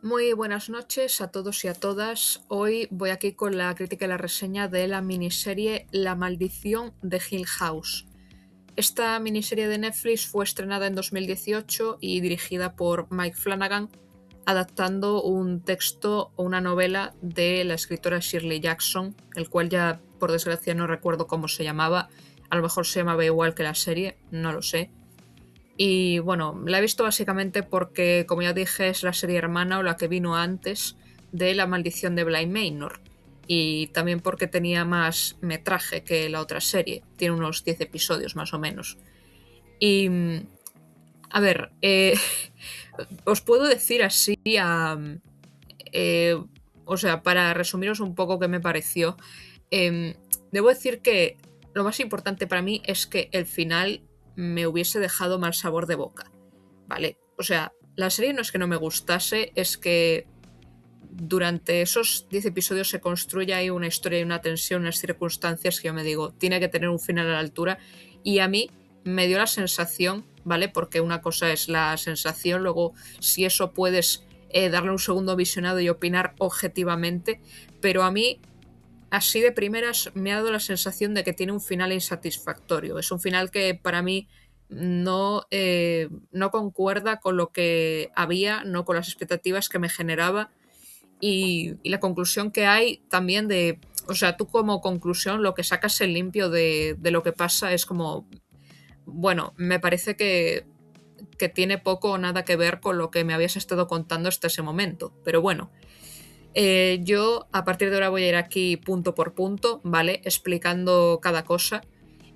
Muy buenas noches a todos y a todas. Hoy voy aquí con la crítica y la reseña de la miniserie La maldición de Hill House. Esta miniserie de Netflix fue estrenada en 2018 y dirigida por Mike Flanagan, adaptando un texto o una novela de la escritora Shirley Jackson, el cual ya por desgracia no recuerdo cómo se llamaba. A lo mejor se llamaba igual que la serie, no lo sé. Y bueno, la he visto básicamente porque, como ya dije, es la serie hermana o la que vino antes de La maldición de Bly Manor. Y también porque tenía más metraje que la otra serie. Tiene unos 10 episodios más o menos. Y, a ver, os puedo decir así, eh, o sea, para resumiros un poco qué me pareció. em, Debo decir que lo más importante para mí es que el final me hubiese dejado mal sabor de boca. Vale, o sea, la serie no es que no me gustase, es que durante esos 10 episodios se construye ahí una historia y una tensión, unas circunstancias que yo me digo, tiene que tener un final a la altura. Y a mí me dio la sensación, ¿vale? Porque una cosa es la sensación, luego si eso puedes darle un segundo visionado y opinar objetivamente, pero a mí así de primeras me ha dado la sensación de que tiene un final insatisfactorio. Es un final que para mí no concuerda con lo que había, no con las expectativas que me generaba y la conclusión que hay también de, o sea, tú como conclusión lo que sacas en limpio de lo que pasa es como, bueno, me parece que tiene poco o nada que ver con lo que me habías estado contando hasta ese momento, pero bueno. Yo a partir de ahora voy a ir aquí punto por punto, ¿vale? Explicando cada cosa.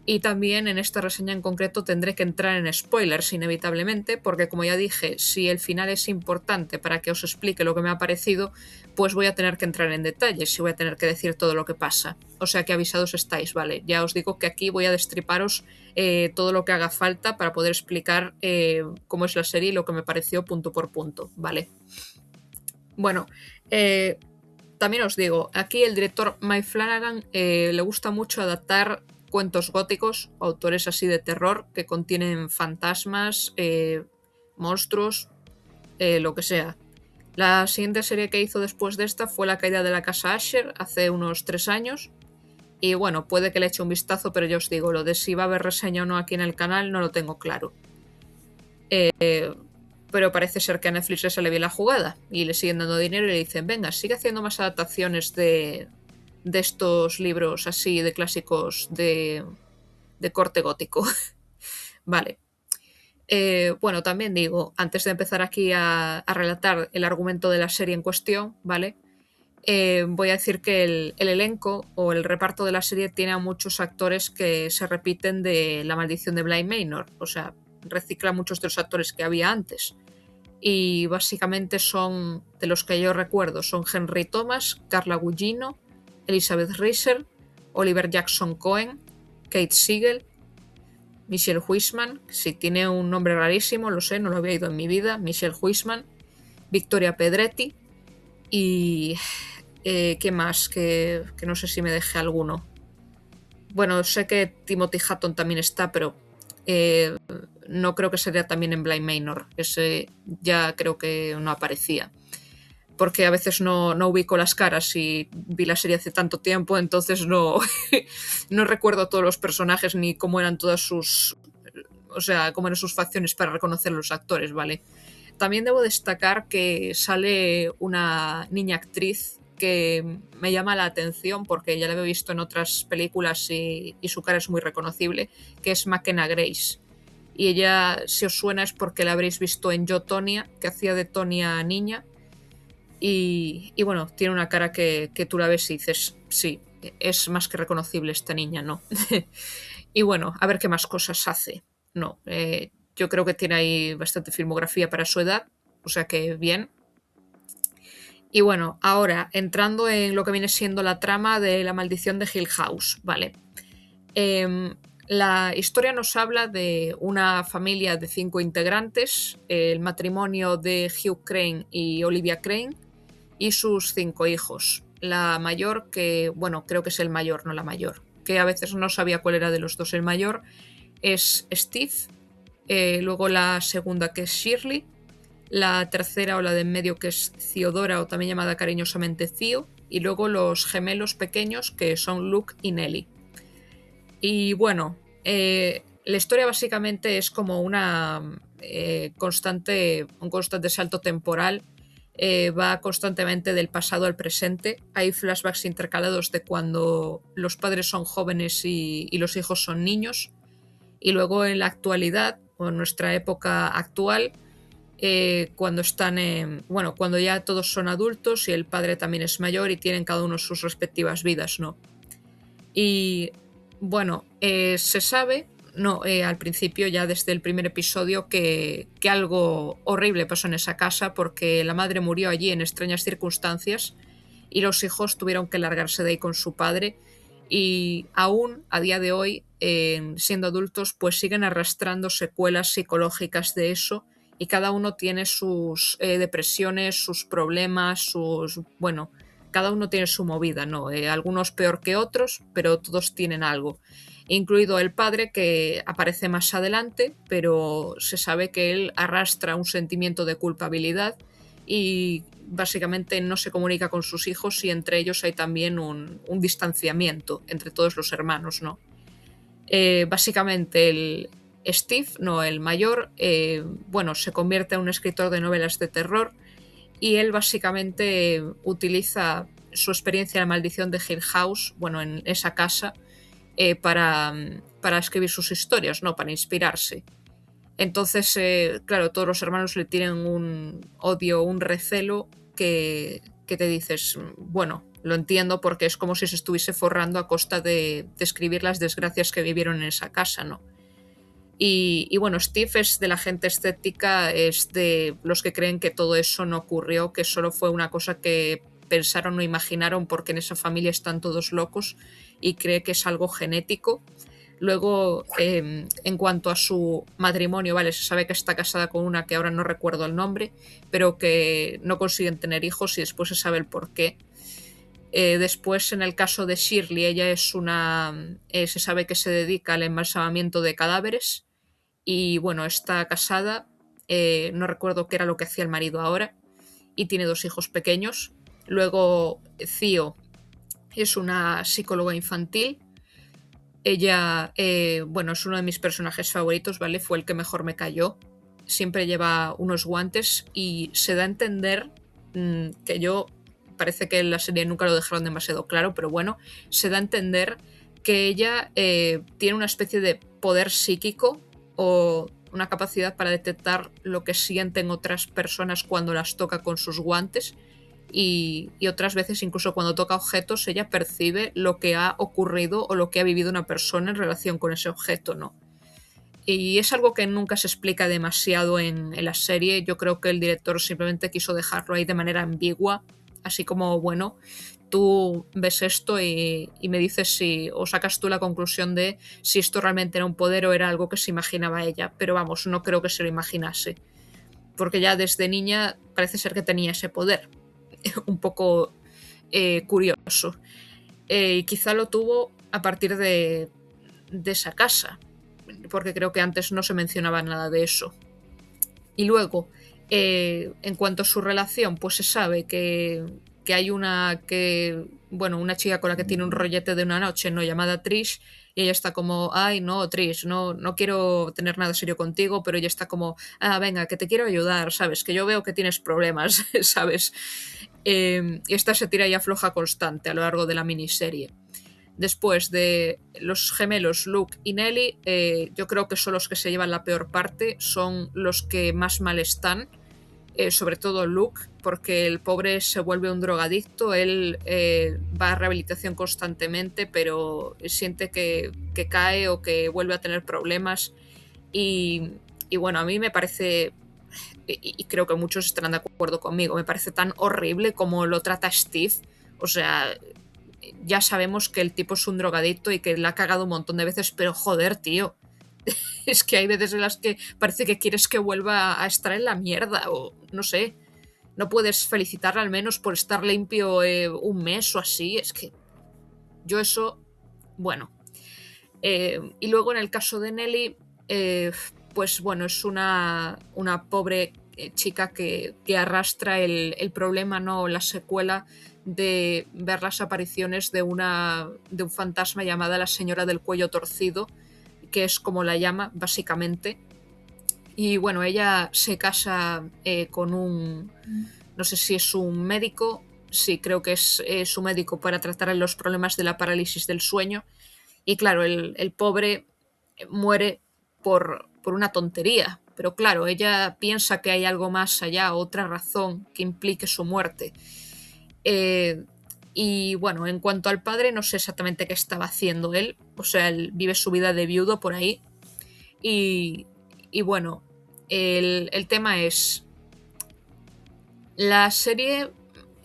Y también en esta reseña en concreto tendré que entrar en spoilers inevitablemente, porque como ya dije, si el final es importante para que os explique lo que me ha parecido, pues voy a tener que entrar en detalles y voy a tener que decir todo lo que pasa. O sea que avisados estáis, ¿vale? Ya os digo que aquí voy a destriparos todo lo que haga falta para poder explicar cómo es la serie y lo que me pareció punto por punto, ¿vale? Bueno, eh, también os digo, aquí el director Mike Flanagan le gusta mucho adaptar cuentos góticos, autores así de terror, que contienen fantasmas, monstruos, lo que sea. La siguiente serie que hizo después de esta fue La caída de la casa Asher, hace unos 3 años. Y bueno, puede que le eche un vistazo, pero ya os digo, lo de si va a haber reseña o no aquí en el canal no lo tengo claro. Pero parece ser que a Netflix le sale bien la jugada y le siguen dando dinero y le dicen, venga, sigue haciendo más adaptaciones de estos libros así de clásicos de corte gótico. Vale. Bueno, también digo, antes de empezar aquí a relatar el argumento de la serie en cuestión, ¿vale? Voy a decir que el elenco o el reparto de la serie tiene a muchos actores que se repiten de La maldición de Bly Manor, o sea, recicla muchos de los actores que había antes. Y básicamente son, de los que yo recuerdo, son Henry Thomas, Carla Gugino, Elizabeth Reiser, Oliver Jackson Cohen, Kate Siegel, Michelle Huisman, si tiene un nombre rarísimo, lo sé, no lo había oído en mi vida, Michelle Huisman, Victoria Pedretti y... ¿qué más? Que no sé si me dejé alguno. Bueno, sé que Timothy Hutton también está, pero eh, no creo que sería también en Blind Manor. Ese ya creo que no aparecía. Porque a veces no ubico las caras y vi la serie hace tanto tiempo, entonces no recuerdo todos los personajes ni cómo eran todas sus. O sea, cómo eran sus facciones para reconocer a los actores, ¿vale? También debo destacar que sale una niña actriz que me llama la atención porque ya la he visto en otras películas y su cara es muy reconocible, que es McKenna Grace. Y ella, si os suena, es porque la habréis visto en Yo, Tonya, que hacía de Tonya niña. Y bueno, tiene una cara que tú la ves y dices, sí, es más que reconocible esta niña, ¿no? Y bueno, a ver qué más cosas hace. No, yo creo que tiene ahí bastante filmografía para su edad, o sea que bien. Y bueno, ahora entrando en lo que viene siendo la trama de La maldición de Hill House, ¿vale? La historia nos habla de una familia de 5 integrantes, el matrimonio de Hugh Crane y Olivia Crane y sus 5 hijos. La mayor, que bueno, creo que es el mayor, no la mayor, que a veces no sabía cuál era de los dos el mayor, es Steve, luego la segunda que es Shirley, la tercera o la de en medio, que es Theodora, o también llamada cariñosamente Theo, y luego los gemelos pequeños, que son Luke y Nelly. Y bueno, la historia básicamente es como un constante salto temporal. Va constantemente del pasado al presente. Hay flashbacks intercalados de cuando los padres son jóvenes y los hijos son niños. Y luego en la actualidad, o en nuestra época actual, cuando ya todos son adultos y el padre también es mayor y tienen cada uno sus respectivas vidas, ¿no? Y bueno, se sabe, no, al principio, ya desde el primer episodio, que algo horrible pasó en esa casa, porque la madre murió allí en extrañas circunstancias y los hijos tuvieron que largarse de ahí con su padre, y aún a día de hoy, siendo adultos, pues siguen arrastrando secuelas psicológicas de eso, y cada uno tiene sus depresiones, sus problemas, bueno, cada uno tiene su movida, ¿no? Algunos peor que otros, pero todos tienen algo. Incluido el padre, que aparece más adelante, pero se sabe que él arrastra un sentimiento de culpabilidad y básicamente no se comunica con sus hijos, y entre ellos hay también un distanciamiento entre todos los hermanos, ¿no? Básicamente el Steve, no, el mayor, bueno, se convierte en un escritor de novelas de terror, y él básicamente utiliza su experiencia en la maldición de Hill House, bueno, en esa casa, para escribir sus historias, ¿no? Para inspirarse. Entonces, claro, todos los hermanos le tienen un odio, un recelo que te dices, bueno, lo entiendo, porque es como si se estuviese forrando a costa de escribir las desgracias que vivieron en esa casa, ¿no? Y bueno, Steve es de la gente escéptica, es de los que creen que todo eso no ocurrió, que solo fue una cosa que pensaron o imaginaron porque en esa familia están todos locos, y cree que es algo genético. Luego, en cuanto a su matrimonio, vale, se sabe que está casada con una que ahora no recuerdo el nombre, pero que no consiguen tener hijos, y después se sabe el por qué. Después, en el caso de Shirley, ella es se sabe que se dedica al embalsamamiento de cadáveres, y bueno, está casada, no recuerdo qué era lo que hacía el marido ahora, y tiene 2 hijos pequeños. Luego, Theo es una psicóloga infantil. Ella, bueno, es uno de mis personajes favoritos, ¿vale? Fue el que mejor me cayó. Siempre lleva unos guantes y se da a entender que parece que en la serie nunca lo dejaron demasiado claro, pero bueno, se da a entender que ella tiene una especie de poder psíquico, o una capacidad para detectar lo que sienten otras personas cuando las toca con sus guantes, y otras veces, incluso cuando toca objetos, ella percibe lo que ha ocurrido o lo que ha vivido una persona en relación con ese objeto, ¿no? Y es algo que nunca se explica demasiado en la serie. Yo creo que el director simplemente quiso dejarlo ahí de manera ambigua, así como, bueno, tú ves esto y me dices si, o sacas tú la conclusión de si esto realmente era un poder o era algo que se imaginaba ella. Pero vamos, no creo que se lo imaginase, porque ya desde niña parece ser que tenía ese poder. Un poco curioso. Y quizá lo tuvo a partir de esa casa, porque creo que antes no se mencionaba nada de eso. Y luego, en cuanto a su relación, pues se sabe que hay una chica con la que tiene un rollete de una noche, ¿no? Llamada Trish, y ella está como, ay, no, Trish, no quiero tener nada serio contigo, pero ella está como, venga, que te quiero ayudar, ¿sabes? Que yo veo que tienes problemas, ¿sabes? Y esta se tira y afloja constante a lo largo de la miniserie. Después de los gemelos Luke y Nelly, yo creo que son los que se llevan la peor parte, son los que más mal están, sobre todo Luke, porque el pobre se vuelve un drogadicto. Él va a rehabilitación constantemente, pero siente que cae o que vuelve a tener problemas, y, y bueno, a mí me parece, y creo que muchos estarán de acuerdo conmigo, me parece tan horrible como lo trata Steve. O sea, ya sabemos que el tipo es un drogadicto y que la ha cagado un montón de veces, pero joder, tío, es que hay veces en las que parece que quieres que vuelva a estar en la mierda, o no sé, no puedes felicitarle al menos por estar limpio un mes o así. Es que yo eso, bueno. Y luego en el caso de Nelly, pues bueno, es una pobre chica que arrastra el problema, ¿no? La secuela de ver las apariciones de un fantasma llamada la señora del cuello torcido, que es como la llama, básicamente. Y bueno, ella se casa con un, no sé si es un médico, sí, creo que es su médico para tratar los problemas de la parálisis del sueño. Y claro, el pobre muere por una tontería. Pero claro, ella piensa que hay algo más allá, otra razón que implique su muerte. Eh, y bueno, en cuanto al padre, no sé exactamente qué estaba haciendo él. O sea, él vive su vida de viudo por ahí. Y, y bueno, el tema es, la serie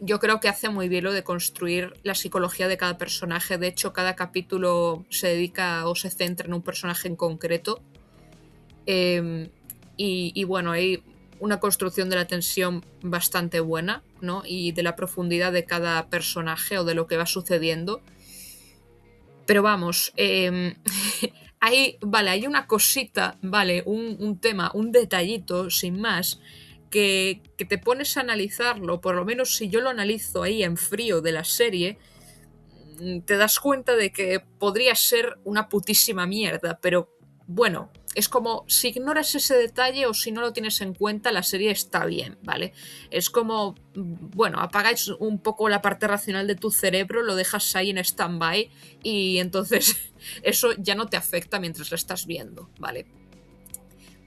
yo creo que hace muy bien lo de construir la psicología de cada personaje. De hecho, cada capítulo se dedica o se centra en un personaje en concreto. Eh, y bueno, hay una construcción de la tensión bastante buena, ¿no? Y de la profundidad de cada personaje o de lo que va sucediendo. Pero vamos, hay una cosita, vale, un tema, un detallito, sin más, que te pones a analizarlo, por lo menos si yo lo analizo ahí en frío de la serie, te das cuenta de que podría ser una putísima mierda, pero bueno, es como si ignoras ese detalle o si no lo tienes en cuenta, la serie está bien, ¿vale? Es como, bueno, apagáis un poco la parte racional de tu cerebro, lo dejas ahí en stand-by y entonces eso ya no te afecta mientras la estás viendo, ¿vale?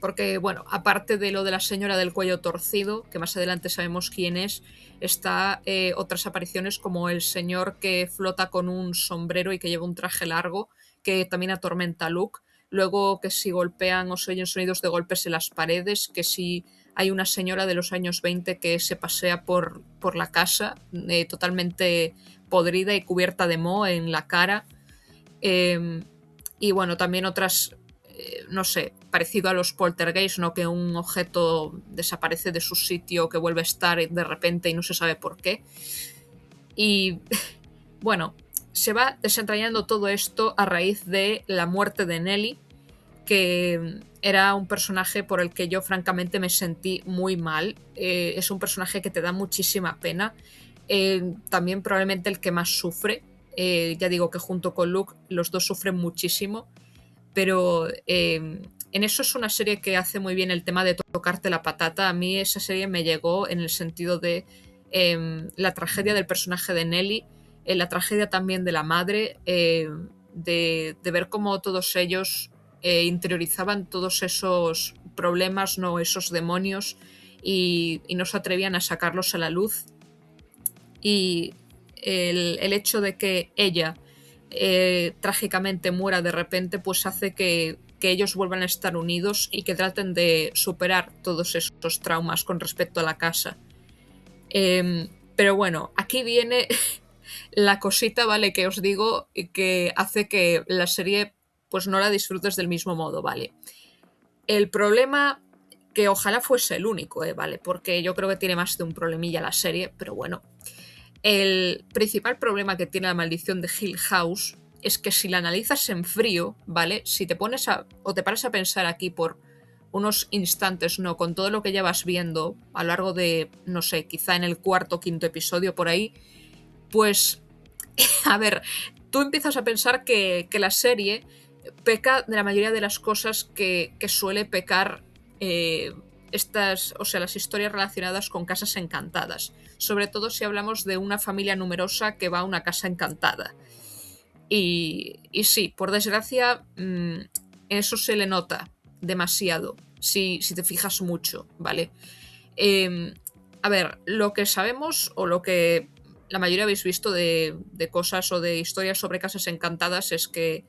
Porque, bueno, aparte de lo de la señora del cuello torcido, que más adelante sabemos quién es, está otras apariciones como el señor que flota con un sombrero y que lleva un traje largo, que también atormenta a Luke. Luego que si golpean o se oyen sonidos de golpes en las paredes, que si hay una señora de los años 20 que se pasea por la casa, totalmente podrida y cubierta de moho en la cara. Eh, y bueno, también otras, no sé, parecido a los poltergeist, ¿no? Que un objeto desaparece de su sitio, que vuelve a estar de repente y no se sabe por qué. Y bueno, se va desentrañando todo esto a raíz de la muerte de Nelly, que era un personaje por el que yo francamente me sentí muy mal. Es un personaje que te da muchísima pena. También probablemente el que más sufre. Ya digo que junto con Luke los dos sufren muchísimo, pero en eso es una serie que hace muy bien el tema de tocarte la patata. A mí esa serie me llegó en el sentido de la tragedia del personaje de Nelly, la tragedia también de la madre, de ver cómo todos ellos interiorizaban todos esos problemas, no, esos demonios, y no se atrevían a sacarlos a la luz. Y el hecho de que ella trágicamente muera de repente, pues hace que ellos vuelvan a estar unidos y que traten de superar todos esos traumas con respecto a la casa. Pero bueno, aquí viene la cosita, ¿vale? Que os digo que hace que la serie pues no la disfrutes del mismo modo, ¿vale? El problema, que ojalá fuese el único, ¿vale? Porque yo creo que tiene más de un problemilla la serie, pero bueno. El principal problema que tiene la maldición de Hill House es que si la analizas en frío, ¿vale? Si te pones o te paras a pensar aquí por unos instantes, ¿no? Con todo lo que ya vas viendo a lo largo de, no sé, quizá en el cuarto o quinto episodio por ahí, pues, a ver, tú empiezas a pensar que la serie peca de la mayoría de las cosas que suele pecar estas, o sea, las historias relacionadas con casas encantadas. Sobre todo si hablamos de una familia numerosa que va a una casa encantada. Y sí, por desgracia, eso se le nota demasiado, si te fijas mucho, ¿vale? Eh, a ver, lo que sabemos o lo que la mayoría habéis visto de cosas o de historias sobre casas encantadas es que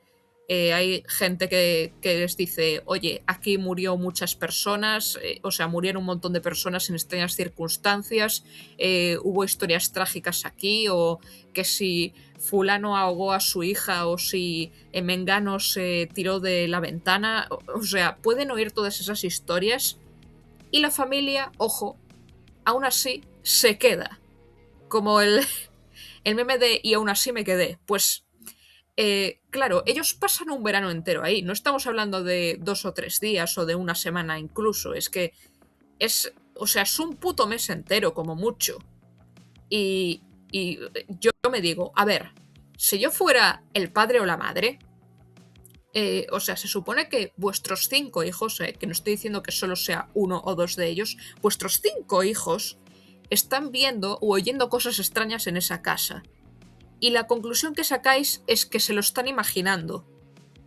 hay gente que les dice, oye, aquí murió muchas personas, o sea, murieron un montón de personas en extrañas circunstancias, hubo historias trágicas aquí, o que si fulano ahogó a su hija o si Mengano se tiró de la ventana, o sea, pueden oír todas esas historias y la familia, ojo, aún así se queda. Como el meme de y aún así me quedé. Pues claro, ellos pasan un verano entero ahí. No estamos hablando de 2 o 3 días o de una semana incluso. Es que es O sea, es un puto mes entero, como mucho. Y yo me digo, a ver, si yo fuera el padre o la madre, o sea, se supone que vuestros 5 hijos, que no estoy diciendo que solo sea 1 o 2 de ellos, vuestros 5 hijos están viendo o oyendo cosas extrañas en esa casa. Y la conclusión que sacáis es que se lo están imaginando,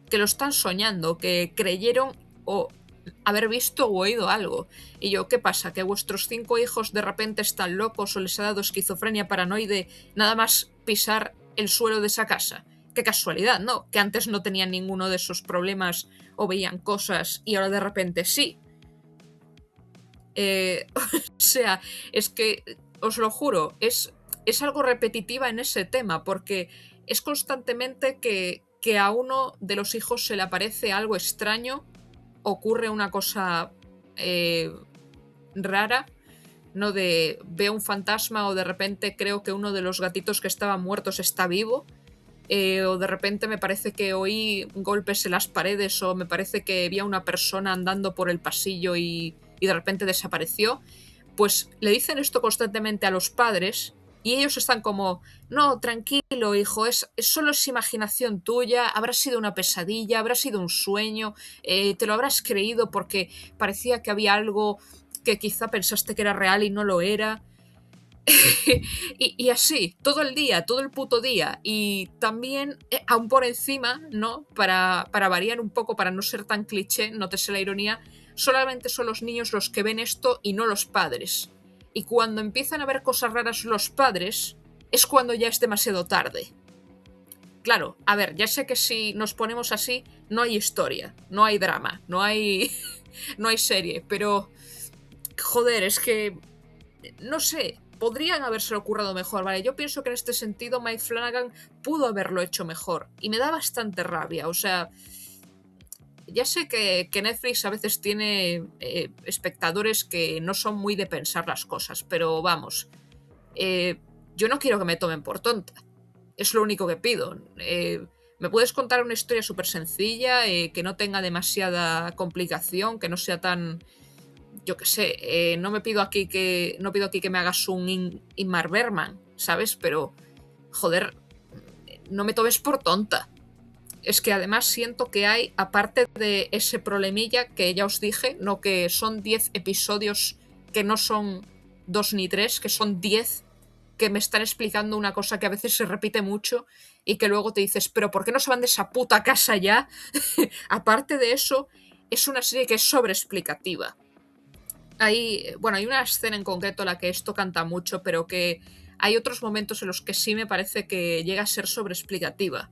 que lo están soñando, que creyeron o haber visto o oído algo. Y yo, ¿qué pasa? ¿Que vuestros 5 hijos de repente están locos o les ha dado esquizofrenia paranoide nada más pisar el suelo de esa casa? Qué casualidad, ¿no? Que antes no tenían ninguno de esos problemas o veían cosas y ahora de repente sí. O sea, es que, os lo juro, es algo repetitiva en ese tema, porque es constantemente que a uno de los hijos se le aparece algo extraño, ocurre una cosa rara, ¿no? De veo un fantasma o de repente creo que uno de los gatitos que estaban muertos está vivo. O de repente me parece que oí golpes en las paredes o me parece que vi a una persona andando por el pasillo y de repente desapareció. Pues le dicen esto constantemente a los padres y ellos están como, no, tranquilo hijo, solo es imaginación tuya, habrá sido una pesadilla, habrá sido un sueño, te lo habrás creído porque parecía que había algo que quizá pensaste que era real y no lo era. y así, todo el día, todo el puto día. Y también, aún por encima, ¿no? Para variar un poco, para no ser tan cliché, nótese la ironía, solamente son los niños los que ven esto y no los padres. Y cuando empiezan a ver cosas raras los padres, es cuando ya es demasiado tarde. Claro, a ver, ya sé que si nos ponemos así, no hay historia, no hay drama, no hay serie, pero joder, es que no sé, podrían habérselo currado mejor, ¿vale? Yo pienso que en este sentido Mike Flanagan pudo haberlo hecho mejor y me da bastante rabia, o sea, ya sé que Netflix a veces tiene espectadores que no son muy de pensar las cosas, pero vamos, yo no quiero que me tomen por tonta, es lo único que pido. ¿Me puedes contar una historia súper sencilla, que no tenga demasiada complicación, que no sea tan... Yo qué sé, no pido aquí que me hagas un Ingmar Bergman, ¿sabes? Pero, joder, no me tomes por tonta. Es que además siento que hay, aparte de ese problemilla que ya os dije, no que son 10 episodios que no son 2 ni 3, que son 10 que me están explicando una cosa que a veces se repite mucho y que luego te dices, pero ¿por qué no se van de esa puta casa ya? Aparte de eso, es una serie que es sobreexplicativa. Hay una escena en concreto en la que esto canta mucho, pero que hay otros momentos en los que sí me parece que llega a ser sobreexplicativa.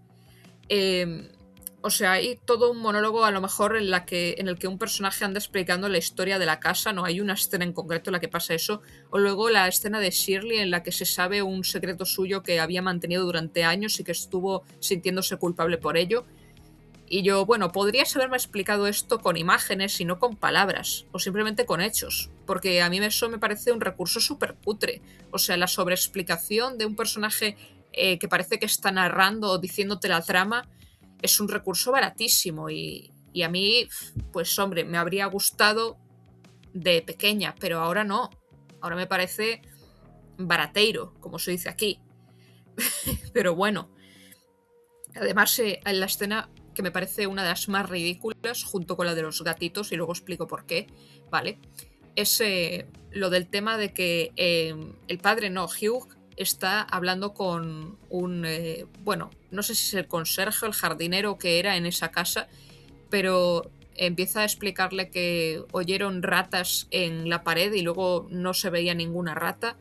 O sea, hay todo un monólogo a lo mejor en el que un personaje anda explicando la historia de la casa, no hay una escena en concreto en la que pasa eso, o luego la escena de Shirley en la que se sabe un secreto suyo que había mantenido durante años y que estuvo sintiéndose culpable por ello. Y yo, bueno, podrías haberme explicado esto con imágenes y no con palabras, o simplemente con hechos, porque a mí eso me parece un recurso súper cutre. O sea, la sobreexplicación de un personaje que parece que está narrando o diciéndote la trama es un recurso baratísimo y a mí, pues hombre, me habría gustado de pequeña, pero ahora no. Ahora me parece barateiro, como se dice aquí. Pero bueno, además en la escena que me parece una de las más ridículas, junto con la de los gatitos, y luego explico por qué, ¿vale? Es lo del tema de que el padre, no, Hugh, está hablando con un, no sé si es el conserje o el jardinero que era en esa casa, pero empieza a explicarle que oyeron ratas en la pared y luego no se veía ninguna rata.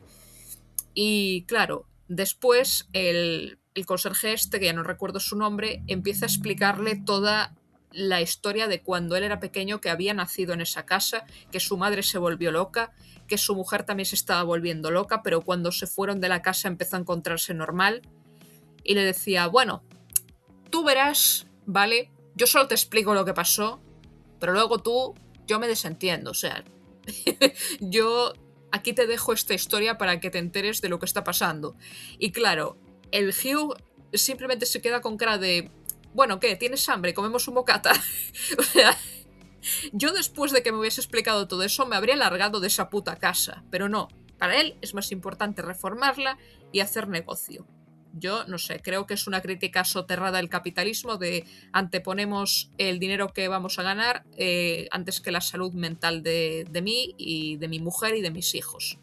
Y claro, después el conserje este, que ya no recuerdo su nombre, empieza a explicarle toda la historia de cuando él era pequeño, que había nacido en esa casa, que su madre se volvió loca, que su mujer también se estaba volviendo loca, pero cuando se fueron de la casa empezó a encontrarse normal. Y le decía, bueno, tú verás, ¿vale? Yo solo te explico lo que pasó, pero luego yo me desentiendo, o sea, yo aquí te dejo esta historia para que te enteres de lo que está pasando. Y claro, el Hugh simplemente se queda con cara de, bueno, ¿qué? ¿Tienes hambre? ¿Comemos un bocata? O sea, Yo después de que me hubiese explicado todo eso me habría largado de esa puta casa, pero no, para él es más importante reformarla y hacer negocio. Yo no sé, creo que es una crítica soterrada del capitalismo de anteponemos el dinero que vamos a ganar antes que la salud mental de mí y de mi mujer y de mis hijos.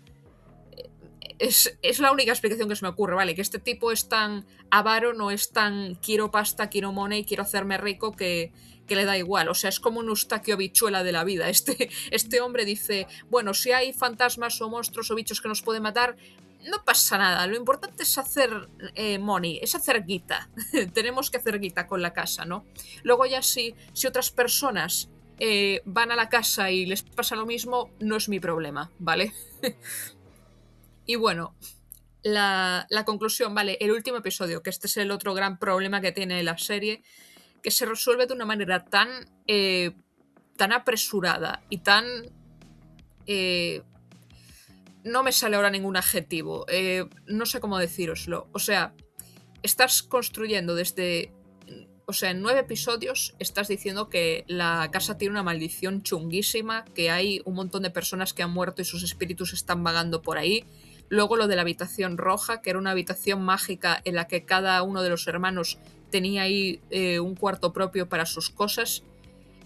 Es la única explicación que se me ocurre, ¿vale? Que este tipo es tan avaro, no es tan quiero pasta, quiero money, quiero hacerme rico que le da igual. O sea, es como un Eustaquio Bichuela de la vida. Este hombre dice, bueno, si hay fantasmas o monstruos o bichos que nos pueden matar, no pasa nada. Lo importante es hacer money, es hacer guita. Tenemos que hacer guita con la casa, ¿no? Luego ya si otras personas van a la casa y les pasa lo mismo, no es mi problema, ¿vale? Y bueno, la conclusión, vale, el último episodio, que este es el otro gran problema que tiene la serie, que se resuelve de una manera tan apresurada y tan... no me sale ahora ningún adjetivo, no sé cómo decíroslo. O sea, estás construyendo desde... O sea, en 9 episodios estás diciendo que la casa tiene una maldición chunguísima, que hay un montón de personas que han muerto y sus espíritus están vagando por ahí. Luego lo de la habitación roja, que era una habitación mágica en la que cada uno de los hermanos tenía ahí un cuarto propio para sus cosas.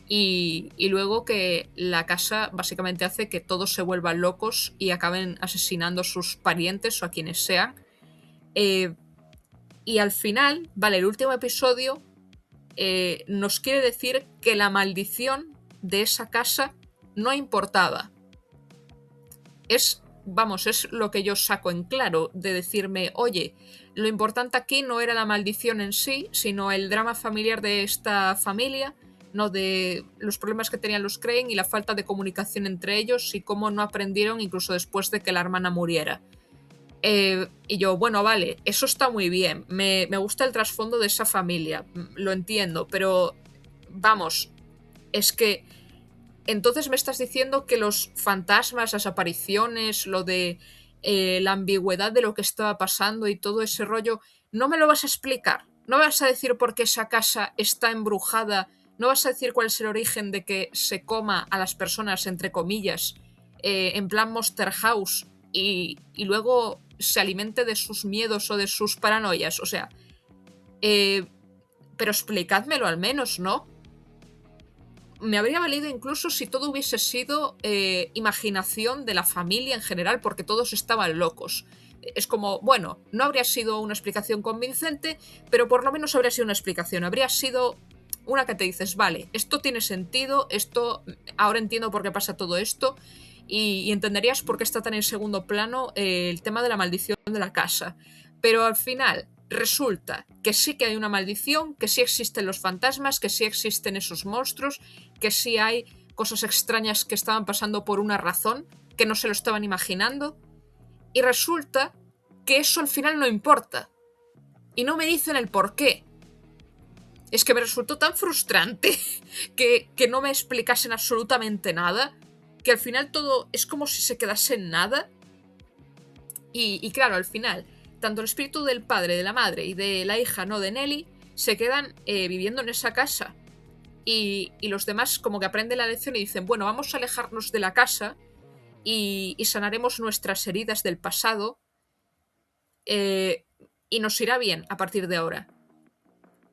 Y luego que la casa básicamente hace que todos se vuelvan locos y acaben asesinando a sus parientes o a quienes sean. Y al final, vale, el último episodio nos quiere decir que la maldición de esa casa no importaba. Es lo que yo saco en claro, de decirme, oye, lo importante aquí no era la maldición en sí, sino el drama familiar de esta familia, no de los problemas que tenían los Crane y la falta de comunicación entre ellos y cómo no aprendieron incluso después de que la hermana muriera. Y yo, bueno, vale, eso está muy bien, me gusta el trasfondo de esa familia, lo entiendo, pero vamos, es que entonces me estás diciendo que los fantasmas, las apariciones, lo de la ambigüedad de lo que estaba pasando y todo ese rollo, no me lo vas a explicar. No vas a decir por qué esa casa está embrujada. No vas a decir cuál es el origen de que se coma a las personas, entre comillas, en plan Monster House y luego se alimente de sus miedos o de sus paranoias. O sea, pero explicádmelo al menos, ¿no? Me habría valido incluso si todo hubiese sido imaginación de la familia en general, porque todos estaban locos. Es como, bueno, no habría sido una explicación convincente, pero por lo menos habría sido una explicación. Habría sido una que te dices, vale, esto tiene sentido, ahora entiendo por qué pasa todo esto, y entenderías por qué está tan en segundo plano el tema de la maldición de la casa. Pero al final resulta que sí que hay una maldición, que sí existen los fantasmas, que sí existen esos monstruos, que sí hay cosas extrañas que estaban pasando por una razón, que no se lo estaban imaginando, y resulta que eso al final no importa. Y no me dicen el por qué. Es que me resultó tan frustrante que no me explicasen absolutamente nada, que al final todo es como si se quedase en nada. Y claro, al final, tanto el espíritu del padre, de la madre y de la hija, no de Nelly, se quedan viviendo en esa casa. Y los demás como que aprenden la lección y dicen, bueno, vamos a alejarnos de la casa y sanaremos nuestras heridas del pasado y nos irá bien a partir de ahora.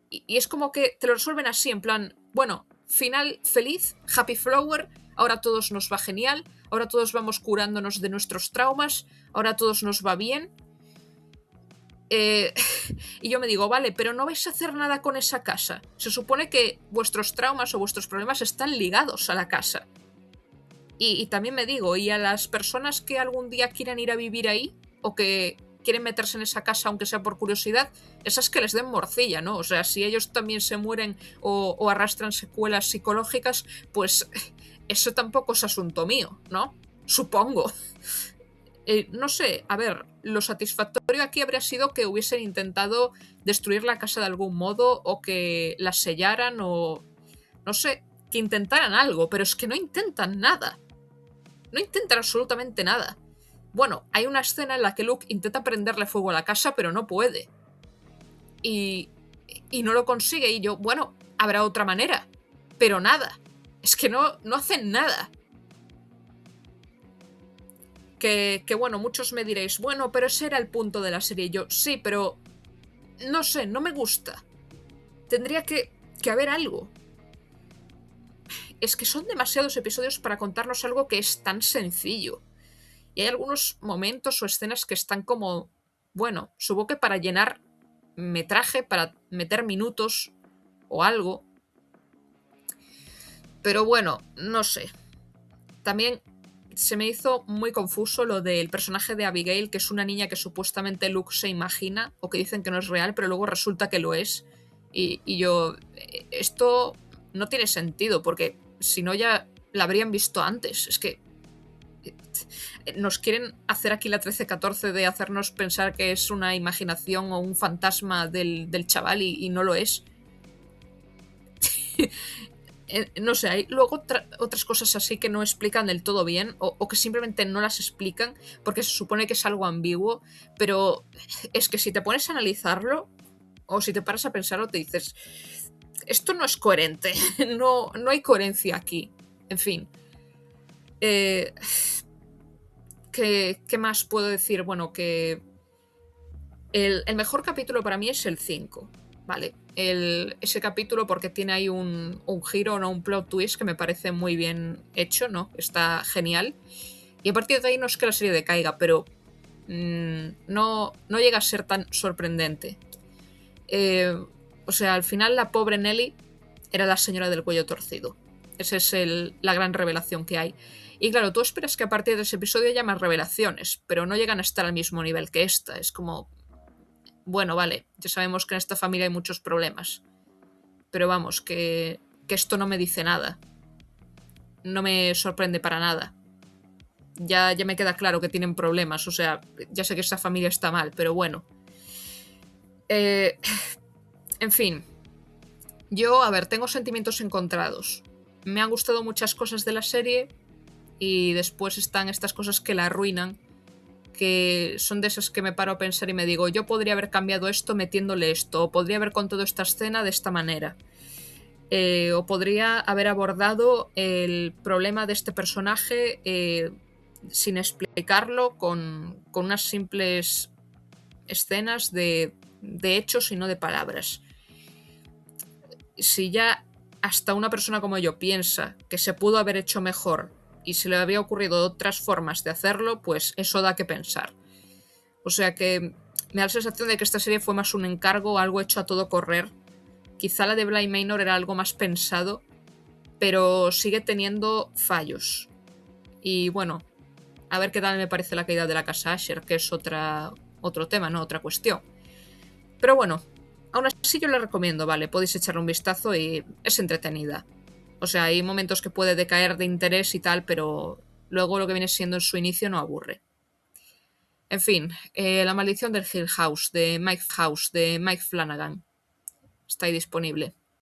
Y es como que te lo resuelven así, en plan, bueno, final feliz, happy flower, ahora a todos nos va genial, ahora todos vamos curándonos de nuestros traumas, ahora a todos nos va bien. Y yo me digo, vale, pero no vais a hacer nada con esa casa. Se supone que vuestros traumas o vuestros problemas están ligados a la casa. Y también me digo, ¿y a las personas que algún día quieran ir a vivir ahí? O que quieren meterse en esa casa aunque sea por curiosidad, esas que les den morcilla, ¿no? O sea, si ellos también se mueren o arrastran secuelas psicológicas, pues eso tampoco es asunto mío, ¿no? Supongo. No sé, a ver, lo satisfactorio aquí habría sido que hubiesen intentado destruir la casa de algún modo o que la sellaran o... no sé, que intentaran algo, pero es que no intentan nada. No intentan absolutamente nada. Bueno, hay una escena en la que Luke intenta prenderle fuego a la casa, pero no puede. Y no lo consigue. Y yo, bueno, habrá otra manera. Pero nada. Es que no hacen nada. Que bueno, muchos me diréis, bueno, pero ese era el punto de la serie. Yo, sí, pero no sé, no me gusta. Tendría que haber algo. Es que son demasiados episodios para contarnos algo que es tan sencillo. Y hay algunos momentos o escenas que están como, bueno, supongo que para llenar metraje, para meter minutos o algo. Pero bueno, no sé. También se me hizo muy confuso lo del personaje de Abigail, que es una niña que supuestamente Luke se imagina, o que dicen que no es real, pero luego resulta que lo es. Y yo, esto no tiene sentido, porque si no ya la habrían visto antes. Es que nos quieren hacer aquí la 13-14 de hacernos pensar que es una imaginación o un fantasma del chaval y no lo es. No sé, hay luego otras cosas así que no explican del todo bien o que simplemente no las explican porque se supone que es algo ambiguo, pero es que si te pones a analizarlo o si te paras a pensarlo te dices, esto no es coherente, no hay coherencia aquí. En fin. ¿Qué más puedo decir? Bueno, que el mejor capítulo para mí es el 5, ¿vale? Ese capítulo porque tiene ahí un giro, ¿no? Un plot twist que me parece muy bien hecho, ¿no? Está genial. Y a partir de ahí no es que la serie decaiga, pero no llega a ser tan sorprendente. O sea, al final la pobre Nelly era la señora del cuello torcido. Esa es la gran revelación que hay. Y claro, tú esperas que a partir de ese episodio haya más revelaciones, pero no llegan a estar al mismo nivel que esta. Es como, bueno, vale, ya sabemos que en esta familia hay muchos problemas. Pero vamos, que esto no me dice nada. No me sorprende para nada. Ya me queda claro que tienen problemas. O sea, ya sé que esa familia está mal, pero bueno. En fin. Yo, a ver, tengo sentimientos encontrados. Me han gustado muchas cosas de la serie y después están estas cosas que la arruinan, que son de esas que me paro a pensar y me digo, yo podría haber cambiado esto metiéndole esto, o podría haber contado esta escena de esta manera. O podría haber abordado el problema de este personaje sin explicarlo con unas simples escenas de hechos y no de palabras. Si ya hasta una persona como yo piensa que se pudo haber hecho mejor y se le había ocurrido otras formas de hacerlo, pues eso da que pensar. O sea que me da la sensación de que esta serie fue más un encargo, algo hecho a todo correr. Quizá la de Bly Manor era algo más pensado, pero sigue teniendo fallos. Y bueno, a ver qué tal me parece la caída de la casa Asher, que es otro tema, ¿no? Otra cuestión. Pero bueno, aún así yo la recomiendo, ¿vale? Podéis echarle un vistazo y es entretenida. O sea, hay momentos que puede decaer de interés y tal, pero luego lo que viene siendo en su inicio no aburre. En fin, La maldición del Hill House, de Mike Flanagan. Está ahí disponible.